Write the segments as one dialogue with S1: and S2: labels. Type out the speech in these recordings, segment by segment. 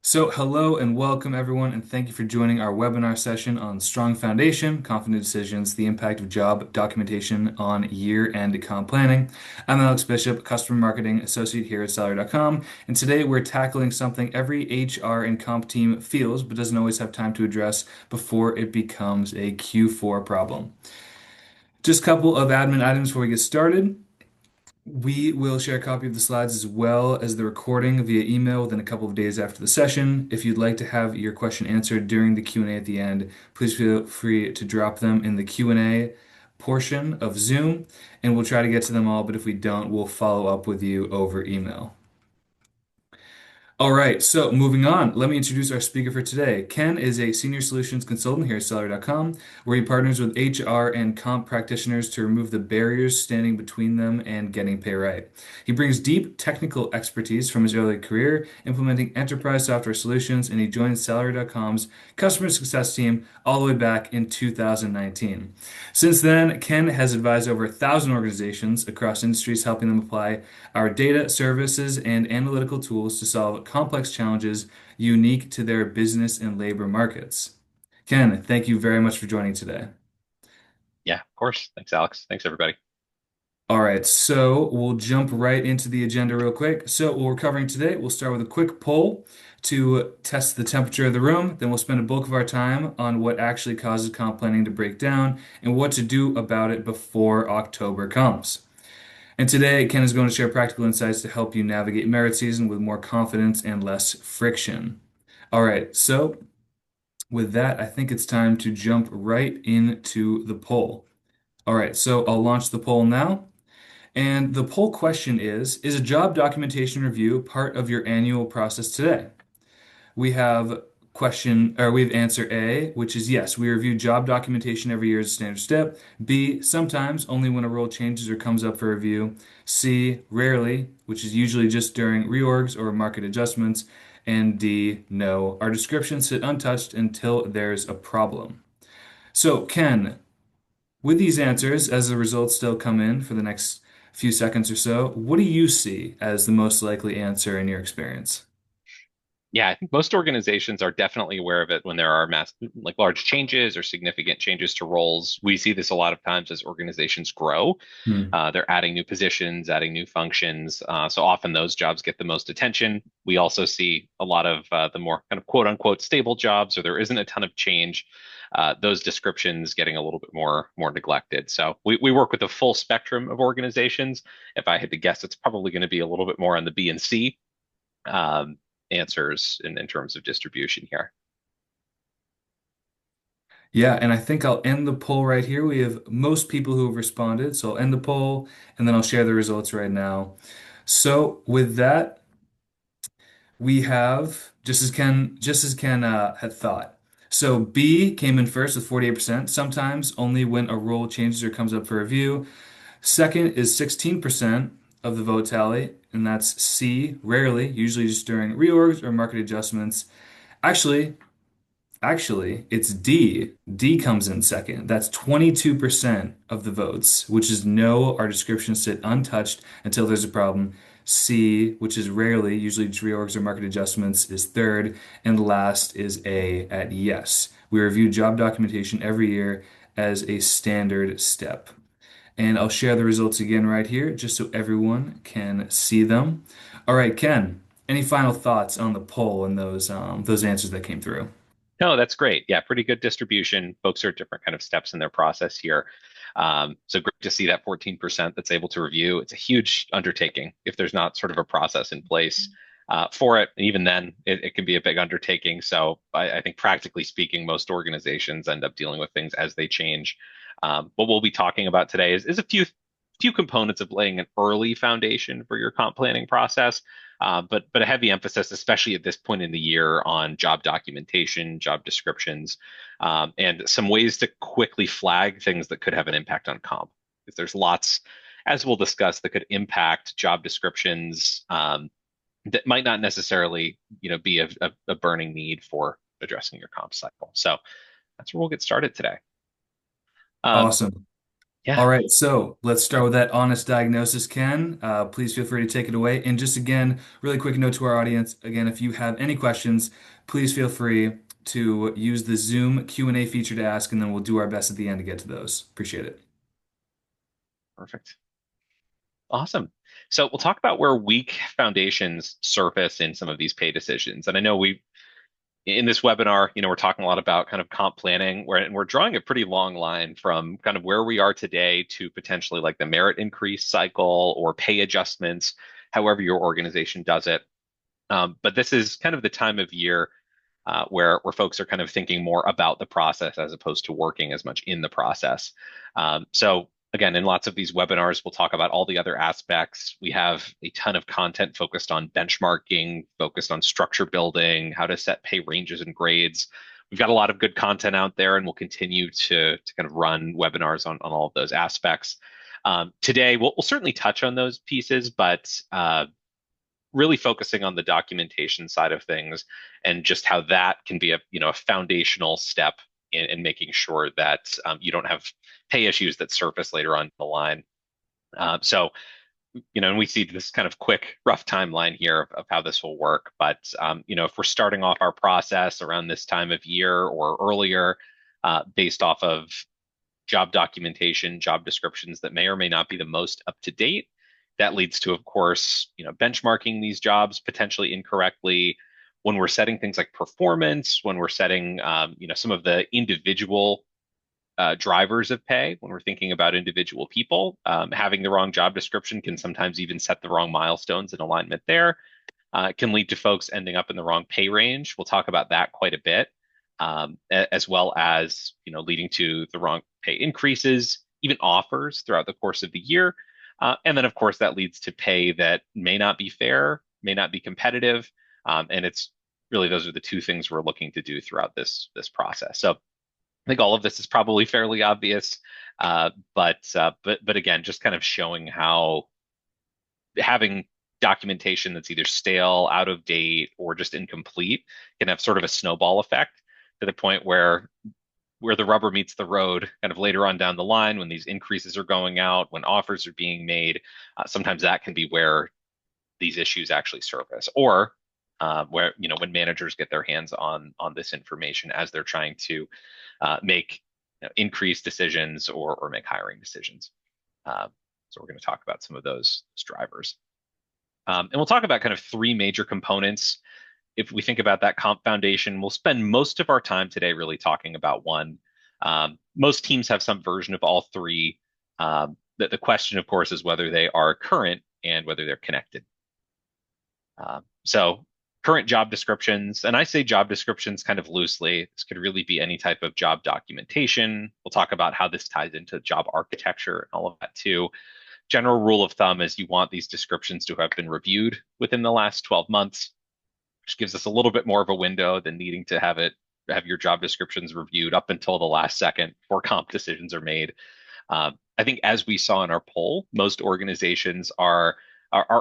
S1: So, hello and welcome everyone, and thank you for joining our webinar session on Strong Foundation, Confident Decisions, the Impact of Job Documentation on Year-End Comp Planning. I'm Alex Bishop, Customer Marketing Associate here at Salary.com, and today we're tackling something every HR and comp team feels but doesn't always have time to address before it becomes a Q4 problem. Just a couple of admin items before we get started. We will share a copy of the slides as well as the recording via email within a couple of days after the session. If you'd like to have your question answered during the Q&A at the end, please feel free to drop them in the Q&A portion of Zoom, and we'll try to get to them all, but if we don't, we'll follow up with you over email. All right, so moving on, let me introduce our speaker for today. Ken is a senior solutions consultant here at Salary.com, where he partners with HR and comp practitioners to remove the barriers standing between them and getting pay right. He brings deep technical expertise from his early career implementing enterprise software solutions, and he joined Salary.com's customer success team all the way back in 2019. Since then, Ken has advised over 1,000 organizations across industries, helping them apply our data, services, and analytical tools to solve complex challenges unique to their business and labor markets. Ken, thank you very much for joining today.
S2: Yeah, of course. Thanks, Alex. Thanks, everybody.
S1: All right, so we'll jump right into the agenda real quick. So, what we're covering today, we'll start with a quick poll to test the temperature of the room. Then we'll spend a bulk of our time on what actually causes comp planning to break down and what to do about it before October comes. And today, Ken is going to share practical insights to help you navigate merit season with more confidence and less friction. All right, so with that, I think it's time to jump right into the poll. All right, so I'll launch the poll now. And the poll question is a job documentation review part of your annual process today? We have we have answer A, which is yes, we review job documentation every year as a standard step. B, sometimes only when a role changes or comes up for review. C, rarely, which is usually just during reorgs or market adjustments. And D, no, our descriptions sit untouched until there's a problem. So, Ken, with these answers, as the results still come in for the next few seconds or so, what do you see as the most likely answer in your experience?
S2: Yeah, I think most organizations are definitely aware of it when there are like large changes or significant changes to roles. We see this a lot of times as organizations grow.
S1: Hmm.
S2: They're adding new positions, adding new functions. So often those jobs get the most attention. We also see a lot of the more kind of quote unquote stable jobs, or there isn't a ton of change. Those descriptions getting a little bit more neglected. So we work with a full spectrum of organizations. If I had to guess, it's probably going to be a little bit more on the B and C. Answers in terms of distribution here.
S1: Yeah, and I think I'll end the poll right here. We have most people who have responded, so I'll end the poll and then I'll share the results right now. So with that, we have just as Ken had thought. So B came in first with 48%, sometimes only when a role changes or comes up for review. Second is 16% of the vote tally, and that's C, rarely, usually just during reorgs or market adjustments. Actually, Actually, it's D. D comes in second. That's 22% of the votes, which is no, our descriptions sit untouched until there's a problem. C, which is rarely, usually just reorgs or market adjustments, is third. And last is A at yes. We review job documentation every year as a standard step. And I'll share the results again right here just so everyone can see them. All right, Ken, any final thoughts on the poll and those answers that came through?
S2: No, that's great. Yeah, pretty good distribution. Folks are at different kind of steps in their process here. So great to see that 14% that's able to review. It's a huge undertaking if there's not sort of a process in place for it. And even then, it can be a big undertaking. So I think practically speaking, most organizations end up dealing with things as they change. What we'll be talking about today is a few components of laying an early foundation for your comp planning process. But a heavy emphasis, especially at this point in the year, on job documentation, job descriptions, and some ways to quickly flag things that could have an impact on comp. If there's lots, as we'll discuss, that could impact job descriptions that might not necessarily, be a burning need for addressing your comp cycle. So that's where we'll get started today. Um,
S1: Awesome. All
S2: Yeah,
S1: right, so let's start with that honest diagnosis, Ken. Please feel free to take it away. And just again, really quick note to our audience. Again, if you have any questions, please feel free to use the Zoom Q&A feature to ask, and then we'll do our best at the end to get to those. Appreciate it.
S2: perfect. Awesome. So we'll talk about where weak foundations surface in some of these pay decisions. And I know we in this webinar, we're talking a lot about kind of comp planning, where and we're drawing a pretty long line from kind of where we are today to potentially like the merit increase cycle or pay adjustments, however your organization does it. But this is kind of the time of year where folks are kind of thinking more about the process as opposed to working as much in the process. So again, in lots of these webinars, we'll talk about all the other aspects. We have a ton of content focused on benchmarking, focused on structure building, how to set pay ranges and grades. We've got a lot of good content out there, and we'll continue to kind of run webinars on all of those aspects. Today, we'll certainly touch on those pieces, but really focusing on the documentation side of things and just how that can be a foundational step in making sure that you don't have pay issues that surface later on the line. So and we see this kind of quick, rough timeline here of how this will work. But if we're starting off our process around this time of year or earlier, based off of job documentation, job descriptions that may or may not be the most up to date. That leads to, of course, benchmarking these jobs potentially incorrectly. When we're setting things like performance, when we're setting, some of the individual drivers of pay, when we're thinking about individual people, having the wrong job description can sometimes even set the wrong milestones in alignment there. It can lead to folks ending up in the wrong pay range. We'll talk about that quite a bit, as well as leading to the wrong pay increases, even offers throughout the course of the year, and then of course that leads to pay that may not be fair, may not be competitive, and it's really those are the two things we're looking to do throughout this process. So I think all of this is probably fairly obvious, but again, just kind of showing how having documentation that's either stale, out of date, or just incomplete can have sort of a snowball effect to the point where the rubber meets the road kind of later on down the line when these increases are going out, when offers are being made. Sometimes that can be where these issues actually surface, or where when managers get their hands on this information as they're trying to make increase decisions or make hiring decisions. So we're going to talk about some of those drivers. And we'll talk about kind of three major components. If we think about that comp foundation, we'll spend most of our time today really talking about one. Most teams have some version of all three. The question, of course, is whether they are current and whether they're connected. So current job descriptions, and I say job descriptions kind of loosely. This could really be any type of job documentation. We'll talk about how this ties into job architecture and all of that too. General rule of thumb is you want these descriptions to have been reviewed within the last 12 months, which gives us a little bit more of a window than needing to have your job descriptions reviewed up until the last second before comp decisions are made. I think as we saw in our poll, most organizations are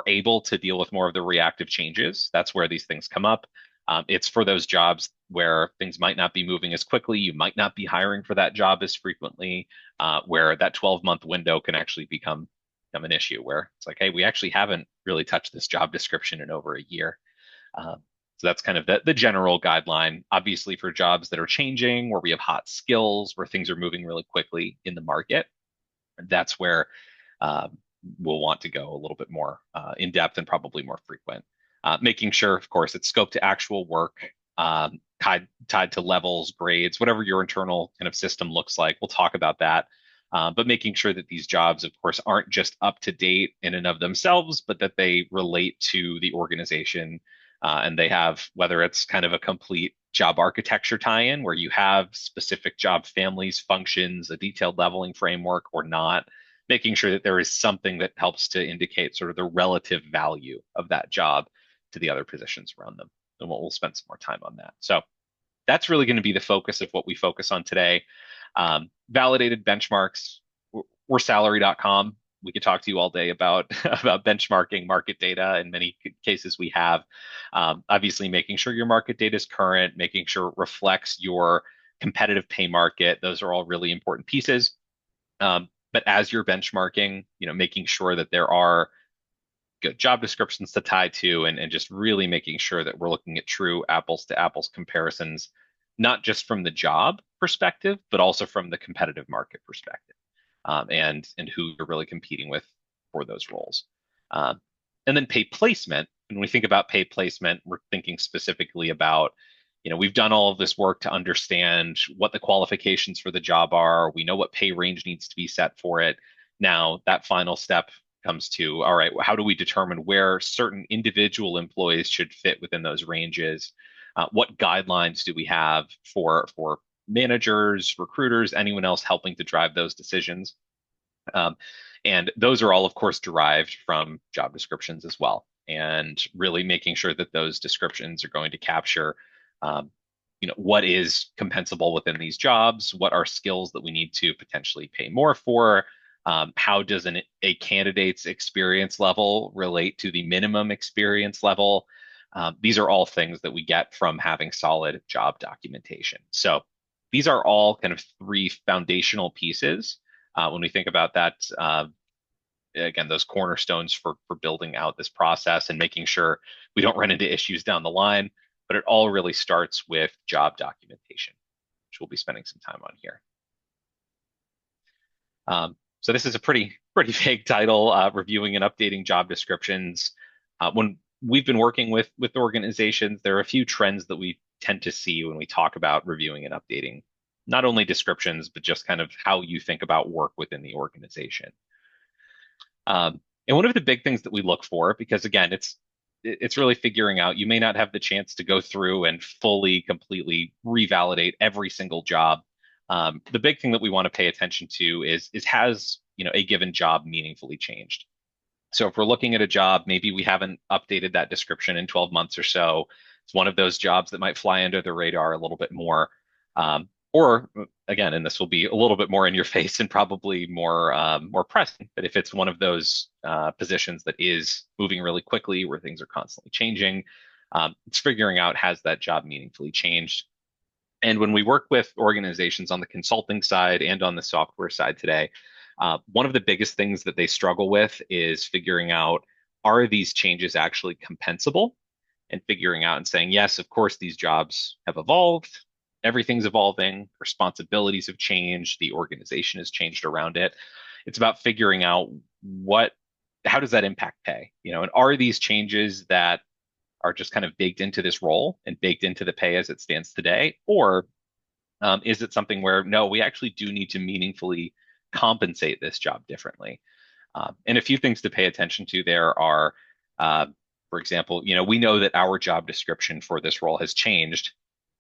S2: able to deal with more of the reactive changes. That's where these things come up. It's for those jobs where things might not be moving as quickly. You might not be hiring for that job as frequently, where that 12-month window can actually become an issue where it's like, hey, we actually haven't really touched this job description in over a year. So that's kind of the general guideline. Obviously, for jobs that are changing, where we have hot skills, where things are moving really quickly in the market, that's where we'll want to go a little bit more in depth and probably more frequent. Making sure, of course, it's scoped to actual work, tied to levels, grades, whatever your internal kind of system looks like. We'll talk about that. But making sure that these jobs, of course, aren't just up to date in and of themselves, but that they relate to the organization and they have, whether it's kind of a complete job architecture tie-in where you have specific job families, functions, a detailed leveling framework or not, making sure that there is something that helps to indicate sort of the relative value of that job to the other positions around them. And we'll spend some more time on that. So that's really going to be the focus of what we focus on today. Validated benchmarks. We're Salary.com. We could talk to you all day about about benchmarking market data. In many cases, we have obviously making sure your market data is current, making sure it reflects your competitive pay market. Those are all really important pieces. But as you're benchmarking, making sure that there are good job descriptions to tie to, and just really making sure that we're looking at true apples to apples comparisons, not just from the job perspective, but also from the competitive market perspective, and who you're really competing with for those roles. Um, and then pay placement. When we think about pay placement, we're thinking specifically about, we've done all of this work to understand what the qualifications for the job are. We know what pay range needs to be set for it. Now, that final step comes to, all right, how do we determine where certain individual employees should fit within those ranges? What guidelines do we have for managers, recruiters, anyone else helping to drive those decisions? Um, and those are all, of course, derived from job descriptions as well. And really making sure that those descriptions are going to capture, um, what is compensable within these jobs, what are skills that we need to potentially pay more for, how does a candidate's experience level relate to the minimum experience level? These are all things that we get from having solid job documentation. So these are all kind of three foundational pieces when we think about that. Again, those cornerstones for building out this process and making sure we don't run into issues down the line. But it all really starts with job documentation, which we'll be spending some time on here. So this is a pretty vague title, reviewing and updating job descriptions. When we've been working with organizations, there are a few trends that we tend to see when we talk about reviewing and updating, not only descriptions, but just kind of how you think about work within the organization. And one of the big things that we look for, because again, it's really figuring out, you may not have the chance to go through and fully, completely revalidate every single job. The big thing that we want to pay attention to is has a given job meaningfully changed? So if we're looking at a job, maybe we haven't updated that description in 12 months or so. It's one of those jobs that might fly under the radar a little bit more. Or again, and this will be a little bit more in your face and probably more pressing, but if it's one of those positions that is moving really quickly, where things are constantly changing, it's figuring out, has that job meaningfully changed? And when we work with organizations on the consulting side and on the software side today, one of the biggest things that they struggle with is figuring out, are these changes actually compensable? And figuring out and saying, yes, of course, these jobs have evolved. Everything's evolving. Responsibilities have changed. The organization has changed around it. It's about figuring out how does that impact pay? And are these changes that are just kind of baked into this role and baked into the pay as it stands today? Or is it something where, no, we actually do need to meaningfully compensate this job differently? And a few things to pay attention to there are, for example, we know that our job description for this role has changed.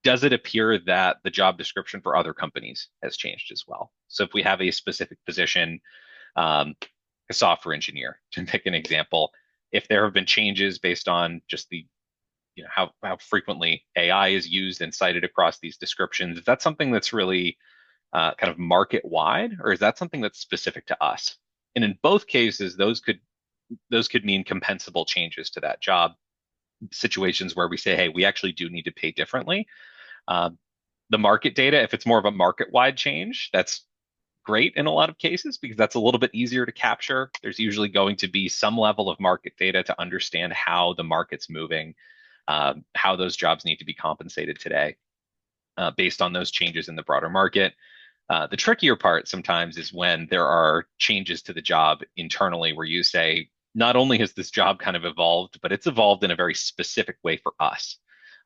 S2: Does it appear that the job description for other companies has changed as well? So if we have a specific position, a software engineer, to pick an example, if there have been changes based on just the how frequently AI is used and cited across these descriptions, is that something that's really kind of market wide, or is that something that's specific to us? And in both cases, those could mean compensable changes to that job. Situations where we say, hey, we actually do need to pay differently. The market data, if it's more of a market wide change, that's great in a lot of cases because that's a little bit easier to capture. There's usually going to be some level of market data to understand how the market's moving, how those jobs need to be compensated today based on those changes in the broader market. The trickier part sometimes is when there are changes to the job internally where you say, not only has this job kind of evolved, but it's evolved in a very specific way for us.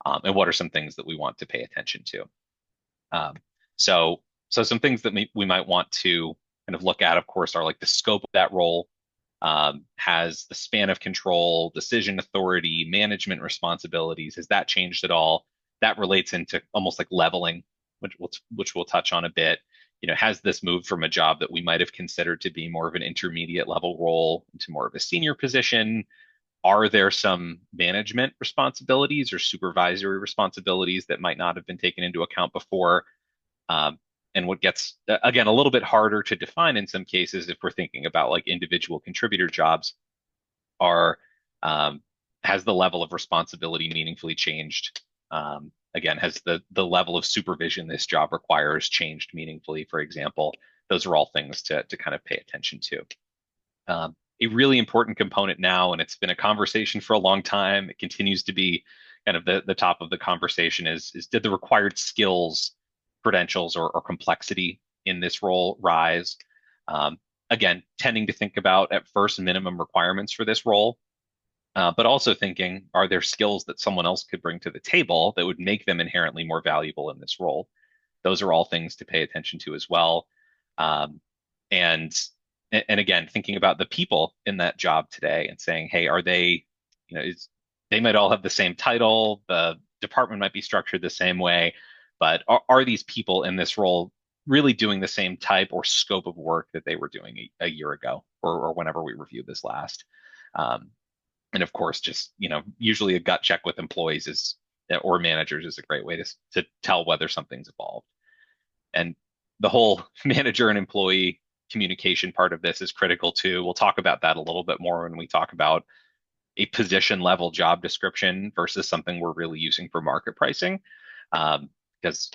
S2: And what are some things that we want to pay attention to? So some things that we might want to kind of look at, of course, are like the scope of that role, has the span of control, decision authority, management responsibilities, has that changed at all? That relates into almost like leveling, which we'll touch on a bit. Has this moved from a job that we might have considered to be more of an intermediate level role into more of a senior position? Are there some management responsibilities or supervisory responsibilities that might not have been taken into account before? And what gets, again, a little bit harder to define in some cases if we're thinking about like individual contributor jobs are, has the level of responsibility meaningfully changed? Again, has the level of supervision this job requires changed meaningfully, for example? those are all things to kind of pay attention to. A really important component now, and it's been a conversation for a long time, it continues to be kind of the top of the conversation is did the required skills, credentials, or complexity in this role rise? Um, Again, tending to think about at first minimum requirements for this role, but also thinking, are there skills that someone else could bring to the table that would make them inherently more valuable in this role? Those are all things to pay attention to as well. Um, and and again, thinking about the people in that job today and saying, hey, are they, they might all have the same title, the department might be structured the same way, but are these people in this role really doing the same type or scope of work that they were doing a year ago or whenever we reviewed this last? Um, and of course, just, usually a gut check with employees is or managers is a great way to tell whether something's evolved. And the whole manager and employee communication part of this is critical too. We'll talk about that a little bit more when we talk about a position level job description versus something we're really using for market pricing. Because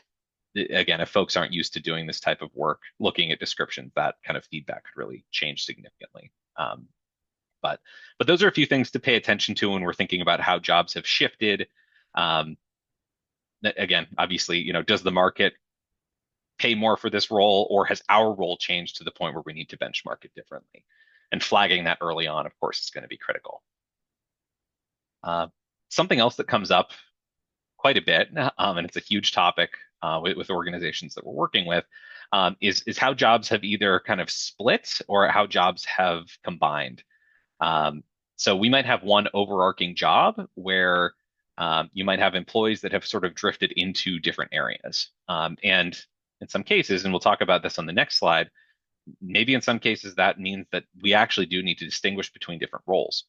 S2: again, if folks aren't used to doing this type of work, looking at descriptions, that kind of feedback could really change significantly. But those are a few things to pay attention to when we're thinking about how jobs have shifted. Um, Again, obviously, does the market pay more for this role, or has our role changed to the point where we need to benchmark it differently? And flagging that early on, of course, is going to be critical. Something else that comes up quite a bit, and it's a huge topic with organizations that we're working with, is how jobs have either kind of split or how jobs have combined. So we might have one overarching job where you might have employees that have sort of drifted into different areas. And in some cases, and we'll talk about this on the next slide, maybe in some cases that means that we actually do need to distinguish between different roles.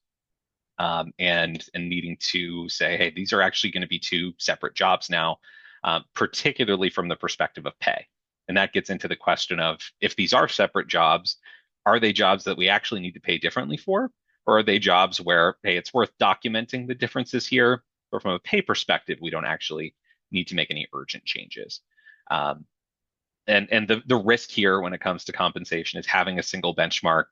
S2: And needing to say, hey, these are actually going to be two separate jobs now, particularly from the perspective of pay. And that gets into the question of if these are separate jobs, are they jobs that we actually need to pay differently for? Or are they jobs where, hey, it's worth documenting the differences here, but from a pay perspective, we don't actually need to make any urgent changes. And the risk here when it comes to compensation is having a single benchmark.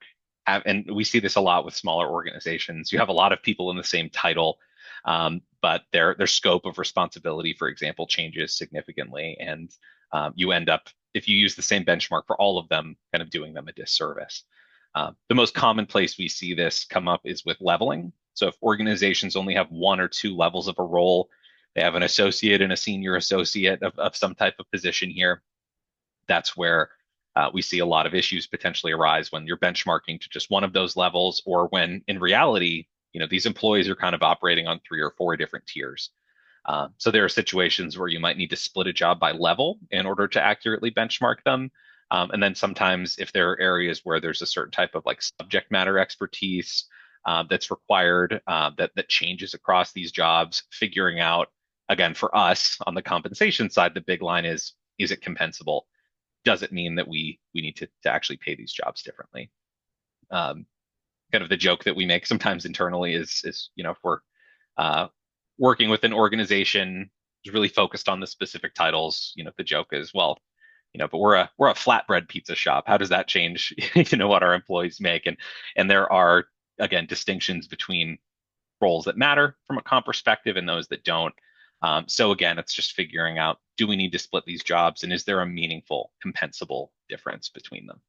S2: And we see this a lot with smaller organizations. You have a lot of people in the same title, but their scope of responsibility, for example, changes significantly. And you end up, if you use the same benchmark for all of them, kind of doing them a disservice. The most common place we see this come up is with leveling. So if organizations only have one or two levels of a role, they have an associate and a senior associate of some type of position here. That's where we see a lot of issues potentially arise when you're benchmarking to just one of those levels, or when in reality, these employees are kind of operating on 3 or 4 different tiers. So there are situations where you might need to split a job by level in order to accurately benchmark them. And then sometimes if there are areas where there's a certain type of like subject matter expertise that's required that changes across these jobs, figuring out, again, for us on the compensation side, the big line is it compensable? Does it mean that we need to actually pay these jobs differently? Kind of the joke that we make sometimes internally is if we're working with an organization is really focused on the specific titles, the joke is, well, but we're a flatbread pizza shop. How does that change, what our employees make? And there are, again, distinctions between roles that matter from a comp perspective and those that don't. So again, it's just figuring out, do we need to split these jobs, and is there a meaningful compensable difference between them?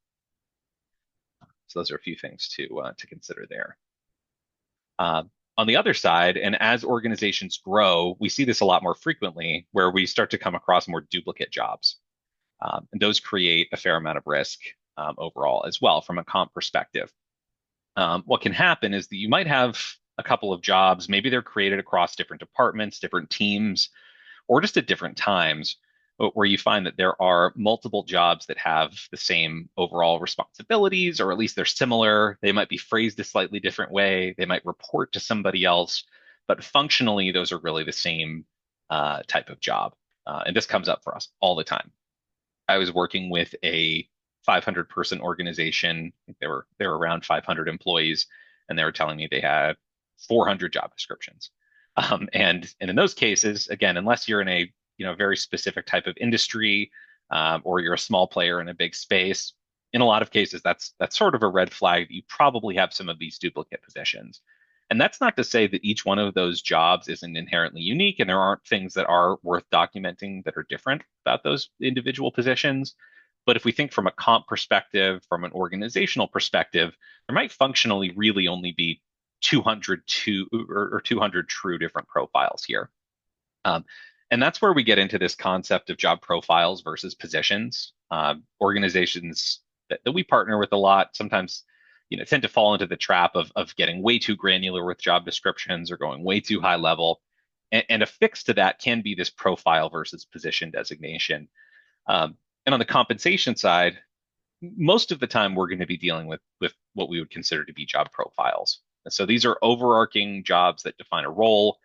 S2: So those are a few things to consider there. On the other side, and as organizations grow, we see this a lot more frequently, where we start to come across more duplicate jobs. And those create a fair amount of risk overall as well from a comp perspective. What can happen is that you might have a couple of jobs, maybe they're created across different departments, different teams, or just at different times, where you find that there are multiple jobs that have the same overall responsibilities, or at least they're similar. They might be phrased a slightly different way. They might report to somebody else, but functionally, those are really the same type of job. And this comes up for us all the time. I was working with a 500 person organization. I think they were around 500 employees, and they were telling me they had 400 job descriptions. And in those cases, again, unless you're in a very specific type of industry, or you're a small player in a big space, In a lot of cases, that's sort of a red flag that you probably have some of these duplicate positions. And that's not to say that each one of those jobs isn't inherently unique and there aren't things that are worth documenting that are different about those individual positions. But if we think from a comp perspective, from an organizational perspective, there might functionally really only be 200 or 200 true different profiles here. Um, and that's where we get into this concept of job profiles versus positions. Organizations that we partner with a lot sometimes, tend to fall into the trap of getting way too granular with job descriptions or going way too high level. And a fix to that can be this profile versus position designation. And on the compensation side, most of the time we're going to be dealing with what we would consider to be job profiles. And so these are overarching jobs that define a role.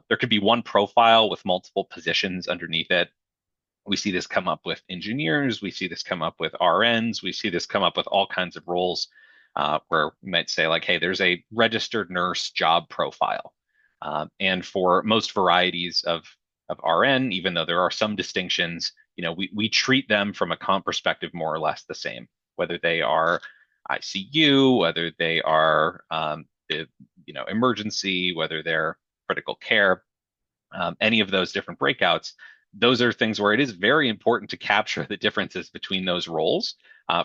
S2: There could be one profile with multiple positions underneath it. We see this come up with engineers. We see this come up with RNs. We see this come up with all kinds of roles where we might say like, hey, there's a registered nurse job profile. And for most varieties of RN, even though there are some distinctions, we treat them from a comp perspective more or less the same, whether they are ICU, whether they are emergency, whether they're critical care, any of those different breakouts. Those are things where it is very important to capture the differences between those roles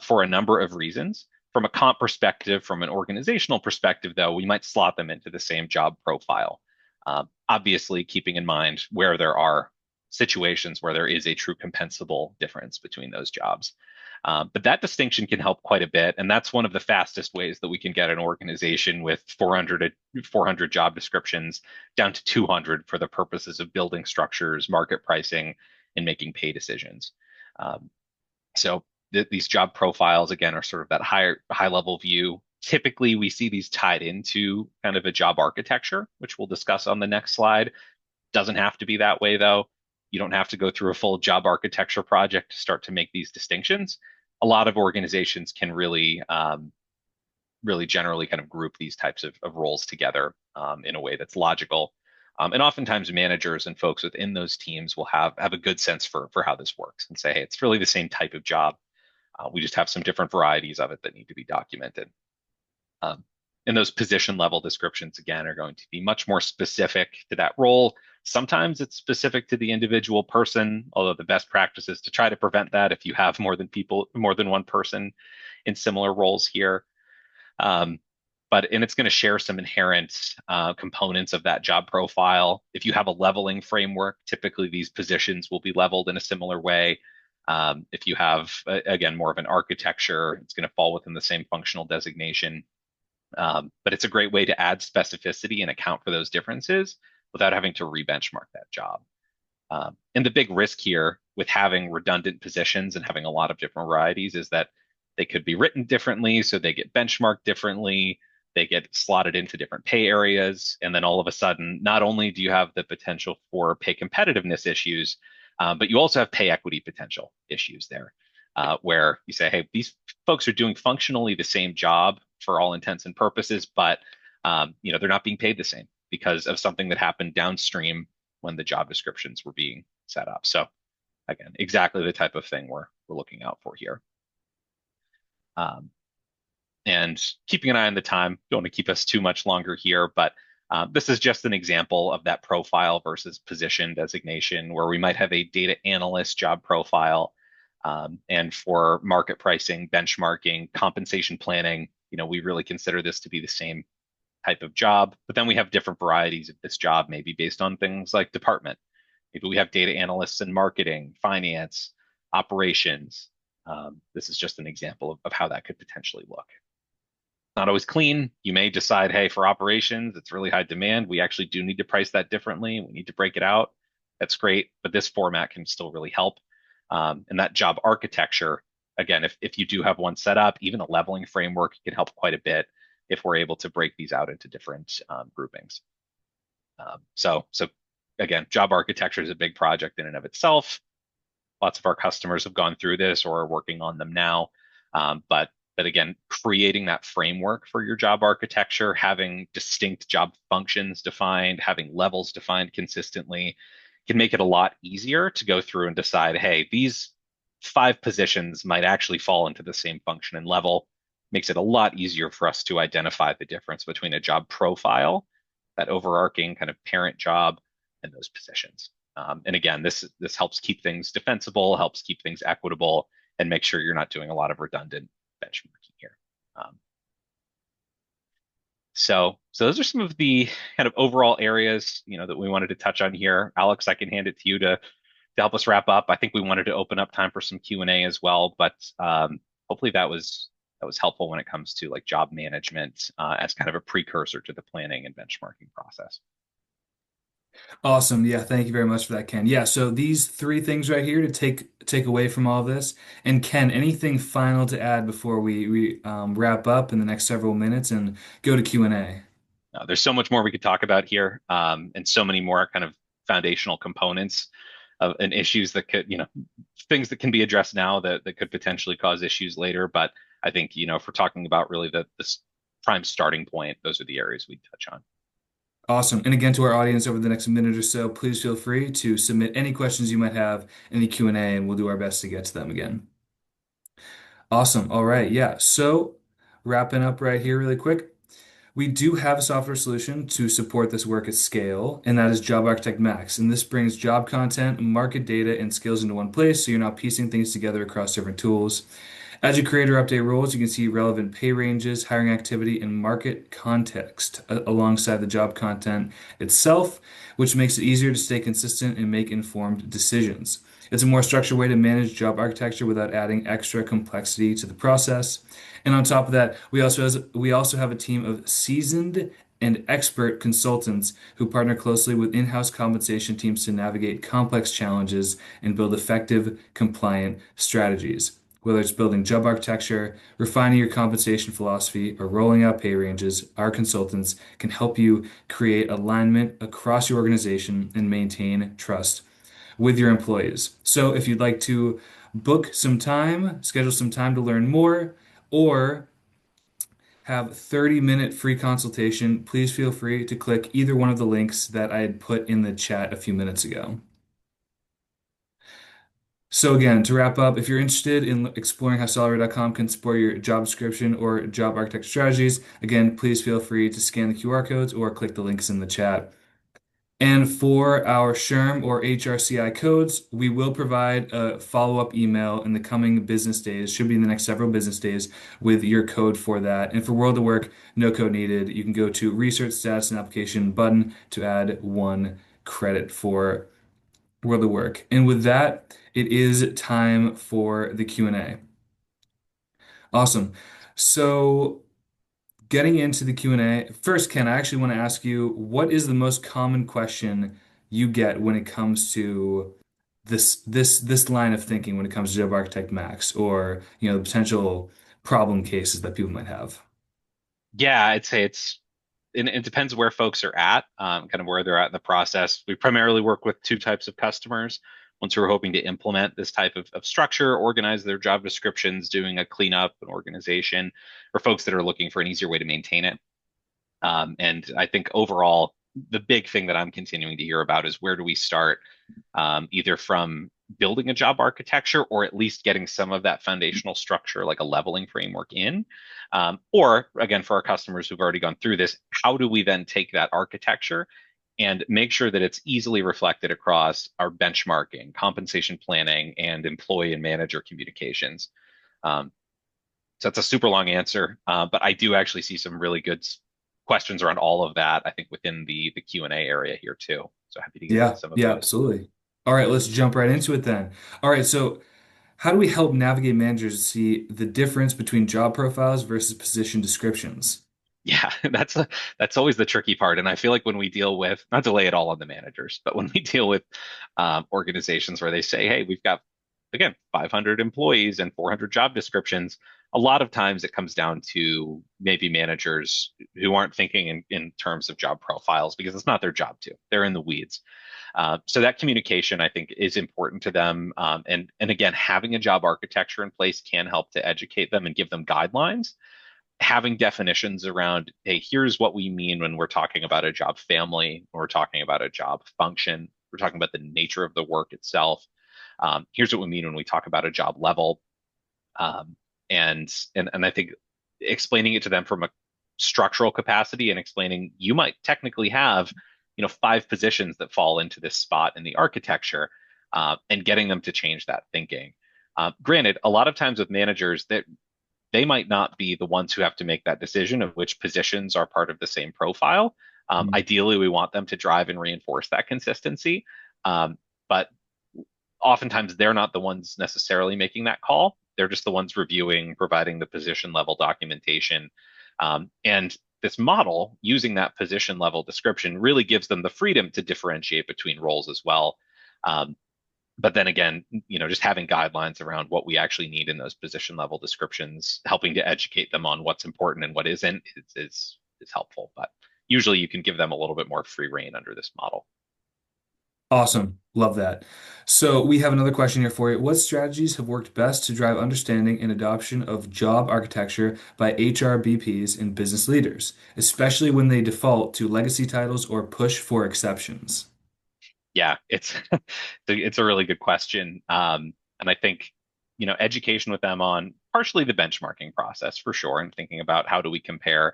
S2: for a number of reasons. From a comp perspective, from an organizational perspective, though, we might slot them into the same job profile. Obviously, keeping in mind where there are situations where there is a true compensable difference between those jobs. But that distinction can help quite a bit. And that's one of the fastest ways that we can get an organization with 400 job descriptions down to 200 for the purposes of building structures, market pricing, and making pay decisions. So these job profiles, again, are sort of that high level view. Typically, we see these tied into kind of a job architecture, which we'll discuss on the next slide. Doesn't have to be that way, though. You don't have to go through a full job architecture project to start to make these distinctions. A lot of organizations can really generally kind of group these types of roles together in a way that's logical. And oftentimes managers and folks within those teams will have a good sense for how this works and say, hey, it's really the same type of job. We just have some different varieties of it that need to be documented. Um, and those position level descriptions, again, are going to be much more specific to that role. Sometimes it's specific to the individual person, although the best practice is to try to prevent that if you have more than one person in similar roles here. And it's going to share some inherent components of that job profile. If you have a leveling framework, typically these positions will be leveled in a similar way. If you have, again, more of an architecture, it's going to fall within the same functional designation. But it's a great way to add specificity and account for those differences without having to re-benchmark that job. And the big risk here with having redundant positions and having a lot of different varieties is that they could be written differently, so they get benchmarked differently, they get slotted into different pay areas, and then all of a sudden, not only do you have the potential for pay competitiveness issues, but you also have pay equity potential issues there, where you say, hey, these folks are doing functionally the same job for all intents and purposes, but they're not being paid the same because of something that happened downstream when the job descriptions were being set up. So again, exactly the type of thing we're looking out for here. And keeping an eye on the time, don't want to keep us too much longer here, but this is just an example of that profile versus position designation where we might have a data analyst job profile. And for market pricing, benchmarking, compensation planning, we really consider this to be the same type of job. But then we have different varieties of this job, maybe based on things like department. Maybe we have data analysts in marketing, finance, operations. This is just an example of how that could potentially look. Not always clean. You may decide, hey, for operations, it's really high demand. We actually do need to price that differently. We need to break it out. That's great, but this format can still really help. And that job architecture, again, if you do have one set up, even a leveling framework can help quite a bit if we're able to break these out into different groupings. So again, job architecture is a big project in and of itself. Lots of our customers have gone through this or are working on them now. But again, creating that framework for your job architecture, having distinct job functions defined, having levels defined consistently can make it a lot easier to go through and decide, hey, these 5 positions might actually fall into the same function and level. Makes it a lot easier for us to identify the difference between a job profile, that overarching kind of parent job, and those positions. And again, this helps keep things defensible, helps keep things equitable, and make sure you're not doing a lot of redundant benchmarking here. Um, so those are some of the kind of overall areas, that we wanted to touch on here. Alex, I can hand it to you to help us wrap up. I think we wanted to open up time for some Q&A as well, but hopefully that was helpful when it comes to like job management as kind of a precursor to the planning and benchmarking process.
S1: Awesome. Yeah, thank you very much for that, Ken. Yeah, so these three things right here to take away from all of this. And Ken, anything final to add before we wrap up in the next several minutes and go to Q&A?
S2: There's so much more we could talk about here, and so many more kind of foundational components of and issues that could, things that can be addressed now that could potentially cause issues later. But I think, if we're talking about really the prime starting point, those are the areas we touch on.
S1: Awesome. And again, to our audience over the next minute or so, please feel free to submit any questions you might have in the Q&A, and we'll do our best to get to them again. Awesome. All right. Yeah. So wrapping up right here really quick. We do have a software solution to support this work at scale, and that is Job Architect Max. And this brings job content, market data, and skills into one place, so you're not piecing things together across different tools. As you create or update roles, you can see relevant pay ranges, hiring activity, and market context alongside the job content itself, which makes it easier to stay consistent and make informed decisions. It's a more structured way to manage job architecture without adding extra complexity to the process. And on top of that, we also have a team of seasoned and expert consultants who partner closely with in-house compensation teams to navigate complex challenges and build effective, compliant strategies. Whether it's building job architecture, refining your compensation philosophy, or rolling out pay ranges, our consultants can help you create alignment across your organization and maintain trust with your employees. So if you'd like to book some time, schedule some time to learn more, or have 30-minute free consultation, please feel free to click either one of the links that I had put in the chat a few minutes ago. So again, to wrap up, if you're interested in exploring how Salary.com can support your job description or job architect strategies, again, please feel free to scan the QR codes or click the links in the chat. And for our SHRM or HRCI codes, we will provide a follow-up email in the coming business days, should be in the next several business days, with your code for that. And for World of Work, no code needed. You can go to Research Status and Application button to add 1 credit for World of Work. And with that, it is time for the Q&A. Awesome. So getting into the Q&A, first, Ken, I actually want to ask you, what is the most common question you get when it comes to this line of thinking when it comes to Job Architect Max or, the potential problem cases that people might have?
S2: Yeah, I'd say it depends where folks are at, kind of where they're at in the process. We primarily work with two types of customers. Ones who are hoping to implement this type of structure, organize their job descriptions, doing a cleanup, an organization, or folks that are looking for an easier way to maintain it. And I think overall, the big thing that I'm continuing to hear about is where do we start, either from building a job architecture or at least getting some of that foundational structure, like a leveling framework in. Or again, for our customers who've already gone through this, how do we then take that architecture and make sure that it's easily reflected across our benchmarking, compensation planning, and employee and manager communications? Um, so that's a super long answer, but I do actually see some really good questions around all of that, I think, within the Q&A area here too. So happy to get into
S1: Yeah,
S2: some of
S1: yeah,
S2: those.
S1: absolutely. All right, let's jump right into it then. All right, so how do we help navigate managers see the difference between job profiles versus position descriptions?
S2: Yeah, that's always the tricky part. And I feel like when we deal with, not to lay it all on the managers, but when we deal with organizations where they say, hey, we've got, again, 500 employees and 400 job descriptions, a lot of times it comes down to maybe managers who aren't thinking in terms of job profiles because it's not their job to. They're in the weeds. So that communication, I think, is important to them. And again, having a job architecture in place can help to educate them and give them guidelines. Having definitions around, hey, here's what we mean when we're talking about a job family, when we're talking about a job function, we're talking about the nature of the work itself. Here's what we mean when we talk about a job level. Um, and I think explaining it to them from a structural capacity and explaining you might technically have, 5 positions that fall into this spot in the architecture, and getting them to change that thinking. Granted, a lot of times with managers that they might not be the ones who have to make that decision of which positions are part of the same profile. Ideally, we want them to drive and reinforce that consistency. But oftentimes they're not the ones necessarily making that call. They're just the ones reviewing, providing the position level documentation. And this model, using that position level description, really gives them the freedom to differentiate between roles as well. But then again, just having guidelines around what we actually need in those position level descriptions, helping to educate them on what's important and what isn't, is helpful. But usually you can give them a little bit more free rein under this model.
S1: Awesome. Love that. So we have another question here for you. What strategies have worked best to drive understanding and adoption of job architecture by HR BPs and business leaders, especially when they default to legacy titles or push for exceptions?
S2: Yeah, it's a really good question. And I think, education with them on partially the benchmarking process for sure, and thinking about how do we compare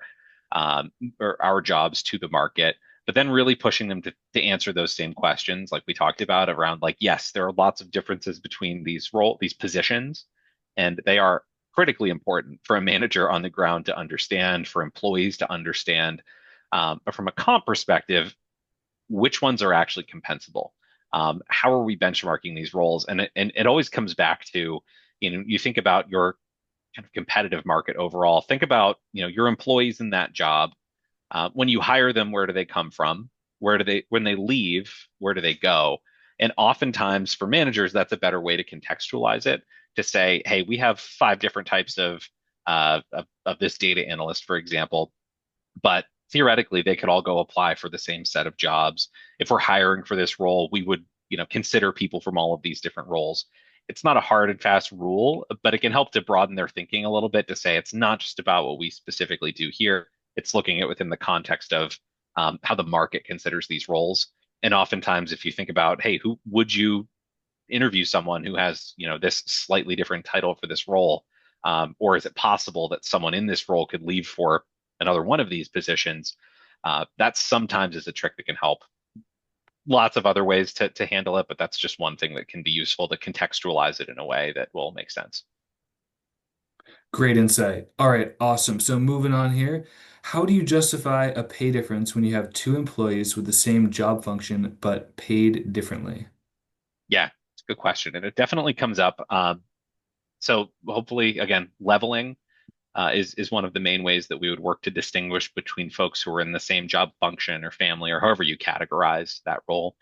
S2: or our jobs to the market, but then really pushing them to answer those same questions like we talked about around like, yes, there are lots of differences between these positions, and they are critically important for a manager on the ground to understand, for employees to understand. But from a comp perspective, which ones are actually compensable? How are we benchmarking these roles? And it always comes back to, you think about your kind of competitive market overall. Think about, your employees in that job. When you hire them, where do they come from? When they leave, where do they go? And oftentimes for managers, that's a better way to contextualize it, to say, hey, we have 5 different types of this data analyst, for example, but theoretically they could all go apply for the same set of jobs. If we're hiring for this role, we would, consider people from all of these different roles. It's not a hard and fast rule, but it can help to broaden their thinking a little bit, to say it's not just about what we specifically do here. It's looking at within the context of how the market considers these roles. And oftentimes, if you think about, hey, who would you interview someone who has, this slightly different title for this role? Or is it possible that someone in this role could leave for another one of these positions? That sometimes is a trick that can help. Lots of other ways to handle it, but that's just one thing that can be useful to contextualize it in a way that will make sense.
S1: Great insight. All right, awesome. So moving on here, how do you justify a pay difference when you have two employees with the same job function but paid differently?
S2: Yeah, it's a good question, and it definitely comes up. So hopefully, again, leveling is one of the main ways that we would work to distinguish between folks who are in the same job function or family, or however you categorize that role.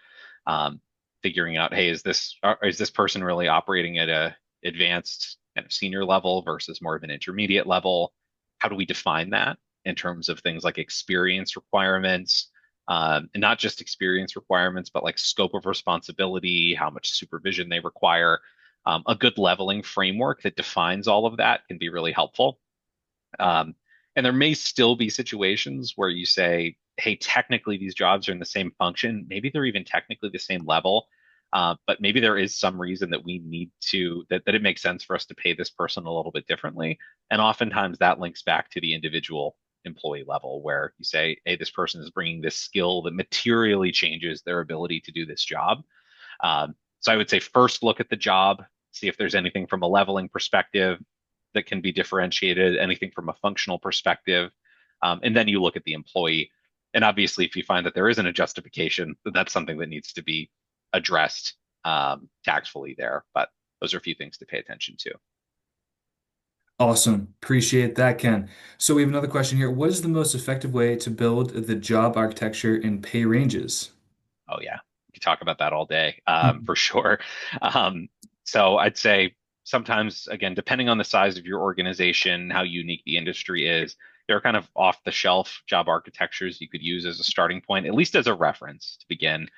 S2: Um, Figuring out, hey, is this person really operating at a advanced kind of senior level versus more of an intermediate level? How do we define that in terms of things like experience requirements, and not just experience requirements, but like scope of responsibility, how much supervision they require. A good leveling framework that defines all of that can be really helpful. Um, and there may still be situations where you say, hey, technically these jobs are in the same function. Maybe they're even technically the same level. But maybe there is some reason that we need that it makes sense for us to pay this person a little bit differently. And oftentimes that links back to the individual employee level, where you say, hey, this person is bringing this skill that materially changes their ability to do this job. So I would say first look at the job, see if there's anything from a leveling perspective that can be differentiated, anything from a functional perspective, and then you look at the employee. And obviously, if you find that there isn't a justification, that's something that needs to be addressed tactfully there. But those are a few things to pay attention to.
S1: Awesome. Appreciate that, Ken. So we have another question here. What is the most effective way to build the job architecture and pay ranges?
S2: Oh yeah, we could talk about that all day, for sure. Um, so I'd say sometimes, again, depending on the size of your organization, how unique the industry is, there are kind of off-the-shelf job architectures you could use as a starting point, at least as a reference to begin.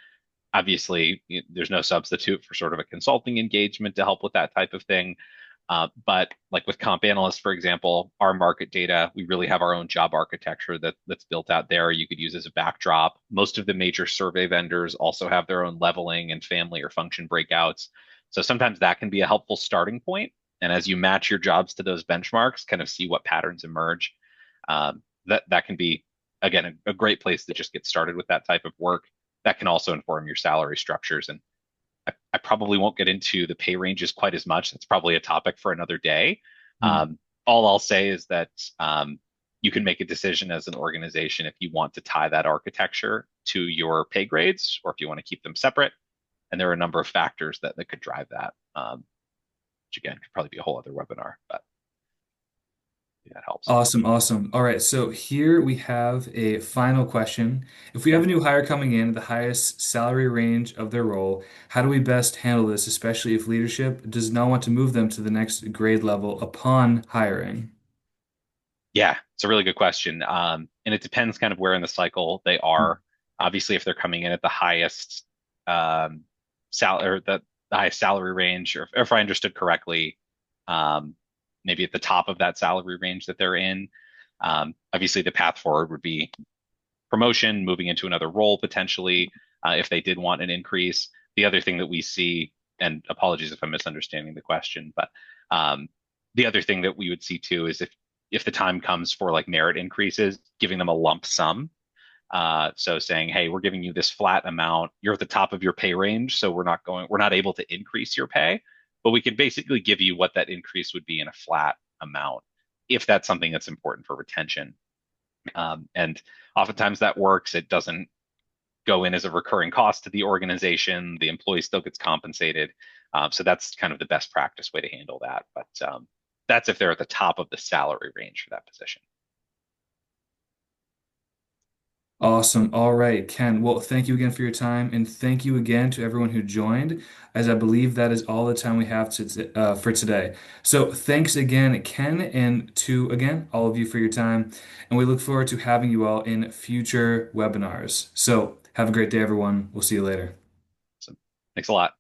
S2: Obviously, there's no substitute for sort of a consulting engagement to help with that type of thing. But like with comp analysts, for example, our market data, we really have our own job architecture that's built out there. You could use as a backdrop. Most of the major survey vendors also have their own leveling and family or function breakouts. So sometimes that can be a helpful starting point. And as you match your jobs to those benchmarks, kind of see what patterns emerge. That can be, again, a great place to just get started with that type of work. That can also inform your salary structures. And I probably won't get into the pay ranges quite as much. That's probably a topic for another day.
S1: Hmm.
S2: All I'll say is that you can make a decision as an organization if you want to tie that architecture to your pay grades or if you want to keep them separate. And there are a number of factors that could drive that, which again could probably be a whole other webinar, but yeah, that helps.
S1: Awesome, awesome. All right, so here we have a final question. If we have
S2: Yeah.
S1: a new hire coming in, the highest salary range of their role, how do we best handle this, especially if leadership does not want to move them to the next grade level upon hiring?
S2: Yeah, it's a really good question. And it depends kind of where in the cycle they are. Obviously, if they're coming in at the highest or the highest salary range, or if I understood correctly, um, maybe at the top of that salary range that they're in, obviously the path forward would be promotion, moving into another role potentially, if they did want an increase. The other thing that we see, and apologies if I'm misunderstanding the question, but the other thing that we would see too is if the time comes for like merit increases, giving them a lump sum. So saying, hey, we're giving you this flat amount. You're at the top of your pay range, so we're not able to increase your pay, but we can basically give you what that increase would be in a flat amount if that's something that's important for retention. And oftentimes that works. It doesn't go in as a recurring cost to the organization. The employee still gets compensated. So that's kind of the best practice way to handle that. But that's if they're at the top of the salary range for that position.
S1: Awesome. All right, Ken. Well, thank you again for your time, and thank you again to everyone who joined, as I believe that is all the time we have for today. So, thanks again, Ken, and to again all of you for your time, and we look forward to having you all in future webinars. So, have a great day, everyone. We'll see you later.
S2: So thanks a lot.